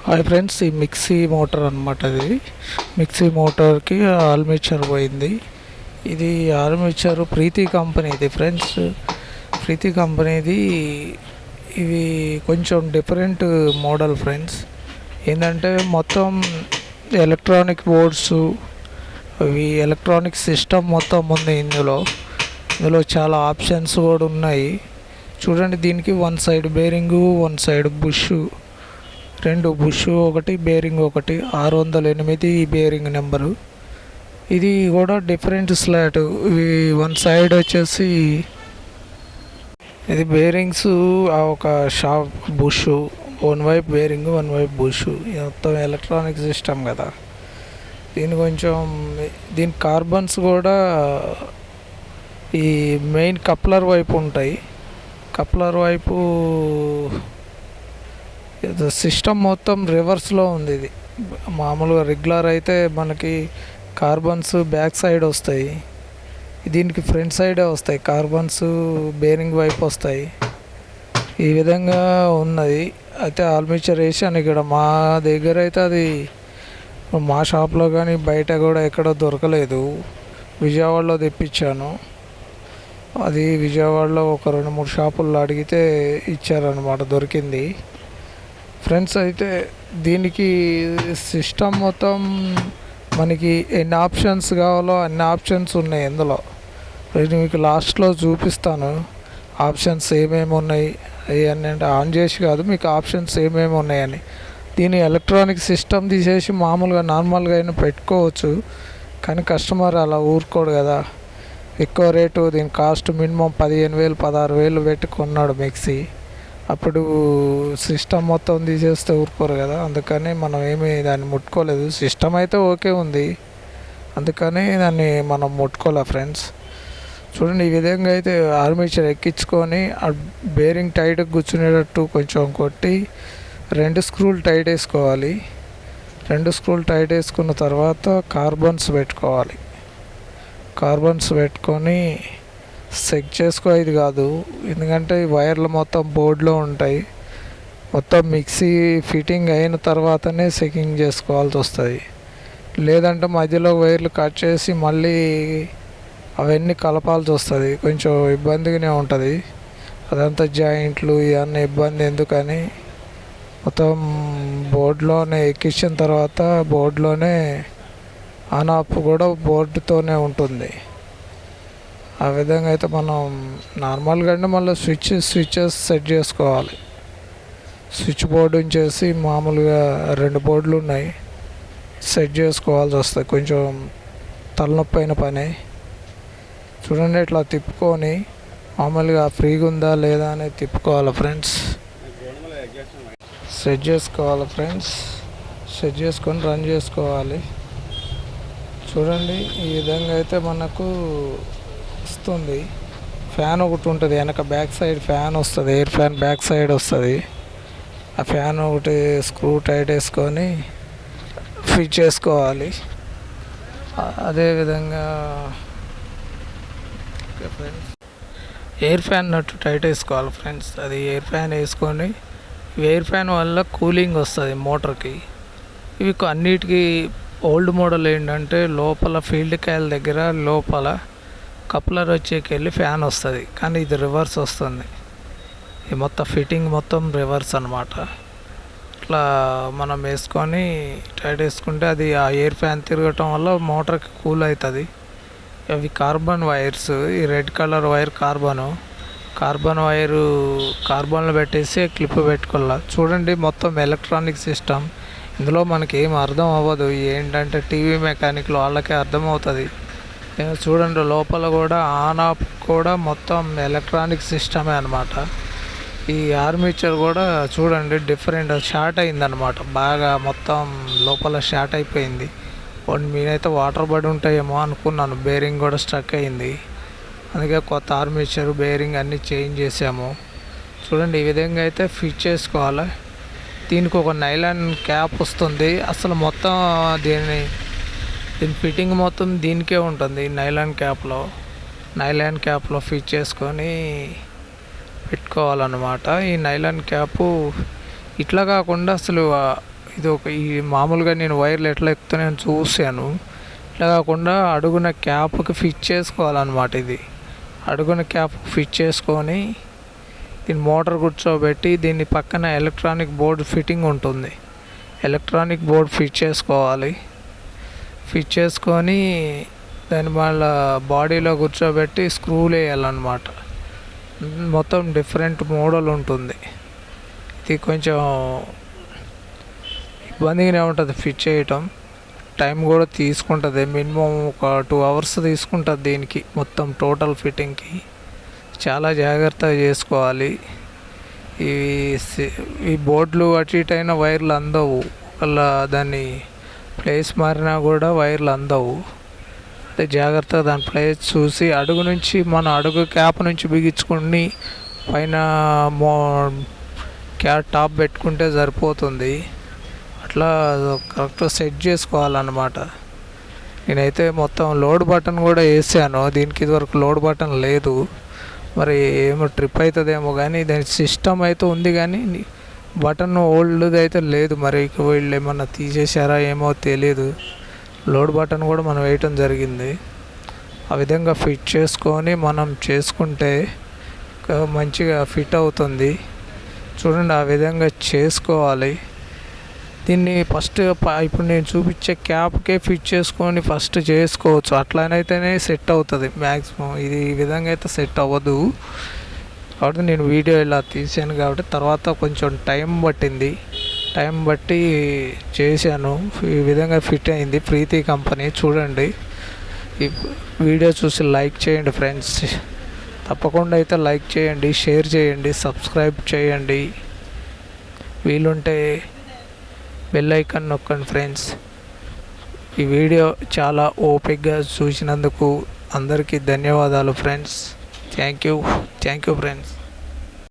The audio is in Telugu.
హాయ్ ఫ్రెండ్స్, ఈ మిక్సీ మోటార్ అనమాట. ఇది మిక్సీ మోటార్కి ఆర్మేచర్ పోయింది. ఇది ఆర్మేచర్ ప్రీతి కంపెనీది ఫ్రెండ్స్. ప్రీతి కంపెనీది. ఇది కొంచెం డిఫరెంట్ మోడల్ ఫ్రెండ్స్. ఏంటంటే మొత్తం ఎలక్ట్రానిక్ బోర్డ్స్, ఇవి ఎలక్ట్రానిక్ సిస్టమ్ మొత్తం ఉంది ఇందులో చాలా ఆప్షన్స్ కూడా ఉన్నాయి. చూడండి, దీనికి one side bearing, one side bush, రెండు బుష్ ఒకటి, బేరింగ్ ఒకటి, 608 బేరింగ్ నెంబరు. ఇది కూడా డిఫరెంట్ స్లాట్. ఇవి వన్ సైడ్ వచ్చేసి ఇది బేరింగ్స్, ఒక షాప్ బుష్, వన్ వైపు బేరింగ్, వన్ వైపు బుష్. ఇది మొత్తం ఎలక్ట్రానిక్ సిస్టమ్ కదా. దీని కార్బన్స్ కూడా ఈ మెయిన్ కప్లర్ వైపు ఉంటాయి. కప్లర్ వైపు సిస్టమ్ మొత్తం రివర్స్లో ఉంది. ఇది మామూలుగా రెగ్యులర్ అయితే మనకి కార్బన్స్ బ్యాక్ సైడ్ వస్తాయి, దీనికి ఫ్రంట్ సైడే వస్తాయి. కార్బన్స్ బేరింగ్ వైపు వస్తాయి. ఈ విధంగా ఉన్నది. అయితే ఆర్మేచర్ వేసాను ఇక్కడ మా దగ్గర. అయితే అది మా షాప్లో కానీ బయట కూడా ఎక్కడ దొరకలేదు. విజయవాడలో తెప్పించాను. అది విజయవాడలో ఒక 2-3 షాపుల్లో అడిగితే ఇచ్చారనమాట, దొరికింది ఫ్రెండ్స్. అయితే దీనికి సిస్టమ్ మొత్తం మనకి ఎన్ని ఆప్షన్స్ కావాలో అన్ని ఆప్షన్స్ ఉన్నాయి ఇందులో. మీకు లాస్ట్లో చూపిస్తాను ఆప్షన్స్ ఏమేమి ఉన్నాయి. అవన్నీ అంటే ఆన్ చేసి కాదు, మీకు ఆప్షన్స్ ఏమేమి ఉన్నాయని. దీని ఎలక్ట్రానిక్ సిస్టమ్ తీసేసి మామూలుగా నార్మల్గా అయినా పెట్టుకోవచ్చు, కానీ కస్టమర్ అలా ఊరుకోడు కదా. ఎక్కువ రేటు, దీని కాస్ట్ మినిమం 15,000 16,000 పెట్టి కొన్నాడు మిక్సీ. అప్పుడు సిస్టమ్ మొత్తం తీసేస్తే ఊరుకోరు కదా. అందుకని మనం ఏమీ దాన్ని ముట్టుకోలేదు. సిస్టమ్ అయితే ఓకే ఉంది, అందుకని దాన్ని మనం ముట్టుకోలే ఫ్రెండ్స్. చూడండి, ఈ విధంగా అయితే ఆర్మేచర్ ఎక్కించుకొని ఆ బేరింగ్ టైట్గా కూర్చునేటట్టు కొంచెం కొట్టి 2 స్క్రూలు టైట్ వేసుకోవాలి. 2 స్క్రూలు టైట్ వేసుకున్న తర్వాత కార్బన్స్ పెట్టుకోవాలి. కార్బన్స్ పెట్టుకొని సెక్ చేసుకో. ఇది కాదు, ఎందుకంటే ఈ వైర్లు మొత్తం బోర్డులో ఉంటాయి. మొత్తం మిక్సీ ఫిట్టింగ్ అయిన తర్వాతనే సెకింగ్ చేసుకోవాల్సి వస్తుంది. లేదంటే మధ్యలో వైర్లు కట్ చేసి మళ్ళీ అవన్నీ కలపాల్సి వస్తుంది. కొంచెం ఇబ్బందిగానే ఉంటుంది. అదంతా జాయింట్లు ఇవన్నీ ఇబ్బంది ఎందుకని మొత్తం బోర్డులోనే ఎక్కించిన తర్వాత బోర్డులోనే ఆన్ ఆఫ్ కూడా బోర్డుతోనే ఉంటుంది. ఆ విధంగా అయితే మనం నార్మల్గా మళ్ళీ స్విచ్చెస్ సెట్ చేసుకోవాలి. స్విచ్ బోర్డు ఉంచేసి మామూలుగా 2 బోర్డులు ఉన్నాయి, సెట్ చేసుకోవాల్సి వస్తుంది. కొంచెం తలనొప్పి అయిన పని. చూడండి, ఇట్లా తిప్పుకొని మామూలుగా ఫ్రీగా ఉందా లేదా అనేది తిప్పుకోవాలి ఫ్రెండ్స్. సెట్ చేసుకోవాలి ఫ్రెండ్స్. సెట్ చేసుకొని రన్ చేసుకోవాలి. చూడండి, ఈ విధంగా అయితే మనకు వస్తుంది. ఫ్యాన్ ఒకటి ఉంటుంది వెనక, బ్యాక్ సైడ్ ఫ్యాన్ వస్తుంది, ఎయిర్ ఫ్యాన్ బ్యాక్ సైడ్ వస్తుంది. ఆ ఫ్యాన్ ఒకటి స్క్రూ టైట్ వేసుకొని ఫిట్ చేసుకోవాలి. అదేవిధంగా ఎయిర్ ఫ్యాన్ నట్టు టైట్ వేసుకోవాలి ఫ్రెండ్స్. అది ఎయిర్ ఫ్యాన్ వేసుకొని, ఎయిర్ ఫ్యాన్ వల్ల కూలింగ్ వస్తుంది మోటార్కి. ఇవి అన్నిటికీ ఓల్డ్ మోడల్ ఏంటంటే లోపల ఫీల్డ్ కాయిల్ దగ్గర లోపల కప్లర్ వచ్చేకెళ్ళి ఫ్యాన్ వస్తుంది, కానీ ఇది రివర్స్ వస్తుంది. ఈ మొత్తం ఫిట్టింగ్ మొత్తం రివర్స్ అనమాట. ఇట్లా మనం వేసుకొని టైట్ వేసుకుంటే అది ఆ ఎయిర్ ఫ్యాన్ తిరగటం వల్ల మోటార్కి కూల్ అవుతుంది. అవి కార్బన్ వైర్స్. ఈ red colour wire carbon wire కార్బన్లో పెట్టేసి క్లిప్ పెట్టుకోవాలి. చూడండి, మొత్తం ఎలక్ట్రానిక్ సిస్టమ్. ఇందులో మనకి ఏం అర్థం అవ్వదు. ఏంటంటే టీవీ మెకానిక్లో వాళ్ళకే అర్థమవుతుంది. చూడండి, లోపల కూడా ఆన్ ఆఫ్ కూడా మొత్తం ఎలక్ట్రానిక్ సిస్టమే అనమాట. ఈ ఆర్మేచర్ కూడా చూడండి డిఫరెంట్ షార్ట్ అయిందనమాట. బాగా మొత్తం లోపల షార్ట్ అయిపోయింది. నేనైతే వాటర్ పడి ఉంటాయేమో అనుకున్నాను. బేరింగ్ కూడా స్ట్రక్ అయింది. అందుకే కొత్త ఆర్మేచర్, బేరింగ్ అన్నీ చేంజ్ చేసాము. చూడండి, ఈ విధంగా అయితే ఫిట్ చేసుకోవాలి. దీనికి ఒక నైలాన్ క్యాప్ వస్తుంది. అసలు మొత్తం దీని ఫిట్టింగ్ మొత్తం దీనికే ఉంటుంది. నైలాన్ క్యాప్లో ఫిట్ చేసుకొని పెట్టుకోవాలన్నమాట. ఈ నైలాన్ క్యాపు ఇట్లా కాకుండా అసలు ఇది ఒక ఈ మామూలుగా నేను వైర్లు ఎట్లా ఎక్కుతున్నాయని చూశాను. ఇట్లా కాకుండా అడుగున క్యాప్కి ఫిట్ చేసుకోవాలన్నమాట. ఇది అడుగున క్యాప్ ఫిట్ చేసుకొని దీన్ని మోటార్ కూర్చోబెట్టి దీన్ని పక్కన ఎలక్ట్రానిక్ బోర్డ్ ఫిట్టింగ్ ఉంటుంది. ఎలక్ట్రానిక్ బోర్డ్ ఫిట్ చేసుకోవాలి. ఫిట్ చేసుకొని దాన్ని మళ్ళీ బాడీలో కూర్చోబెట్టి స్క్రూలు వేయాలన్నమాట. మొత్తం డిఫరెంట్ మోడల్ ఉంటుంది. ఇది కొంచెం ఇబ్బందిగానే ఉంటుంది ఫిట్ చేయటం. టైం కూడా తీసుకుంటుంది. మినిమం ఒక 2 hours తీసుకుంటుంది దీనికి మొత్తం టోటల్ ఫిట్టింగ్కి. చాలా జాగ్రత్తగా చేసుకోవాలి. ఈ బోర్డులు అటు ఇటు అయిన వైర్లు అందవు. ఒకళ్ళ దాన్ని ప్లేస్ మారినా కూడా వైర్లు అందవు. అదే జాగ్రత్తగా దాని ప్లేస్ చూసి అడుగు నుంచి మన అడుగు క్యాప్ నుంచి బిగించుకుని పైన టాప్ పెట్టుకుంటే సరిపోతుంది. అట్లా కరెక్ట్గా సెట్ చేసుకోవాలన్నమాట. నేనైతే మొత్తం లోడ్ బటన్ కూడా వేసాను. దీనికి ఇదివరకు లోడ్ బటన్ లేదు. మరి ఏమో ట్రిప్ అవుతుందేమో కానీ దాని సిస్టమ్ అయితే ఉంది కానీ బటన్ ఓల్డ్ది అయితే లేదు. మరి వీళ్ళు ఏమన్నా తీసేసారా ఏమో తెలియదు. లోడ్ బటన్ కూడా మనం వేయటం జరిగింది. ఆ విధంగా ఫిట్ చేసుకొని మనం చేసుకుంటే మంచిగా ఫిట్ అవుతుంది. చూడండి, ఆ విధంగా చేసుకోవాలి. దీన్ని ఫస్ట్ ఇప్పుడు నేను చూపించే క్యాప్కే ఫిట్ చేసుకొని ఫస్ట్ చేసుకోవచ్చు. అట్లనైతేనే సెట్ అవుతుంది మ్యాక్సిమం. ఇది ఈ విధంగా అయితే సెట్ అవ్వదు. కాబట్టి నేను వీడియో ఇలా తీసాను కాబట్టి తర్వాత కొంచెం టైం పట్టింది. టైం బట్టి చేశాను. ఈ విధంగా ఫిట్ అయింది. ప్రీతి కంపెనీ. చూడండి, ఈ వీడియో చూసి లైక్ చేయండి ఫ్రెండ్స్. తప్పకుండా అయితే లైక్ చేయండి, షేర్ చేయండి, సబ్స్క్రైబ్ చేయండి. వీలుంటే బెల్ ఐకాన్ నొక్కండి ఫ్రెండ్స్. ఈ వీడియో చాలా ఓపికగా చూసినందుకు అందరికీ ధన్యవాదాలు ఫ్రెండ్స్. Thank you friends.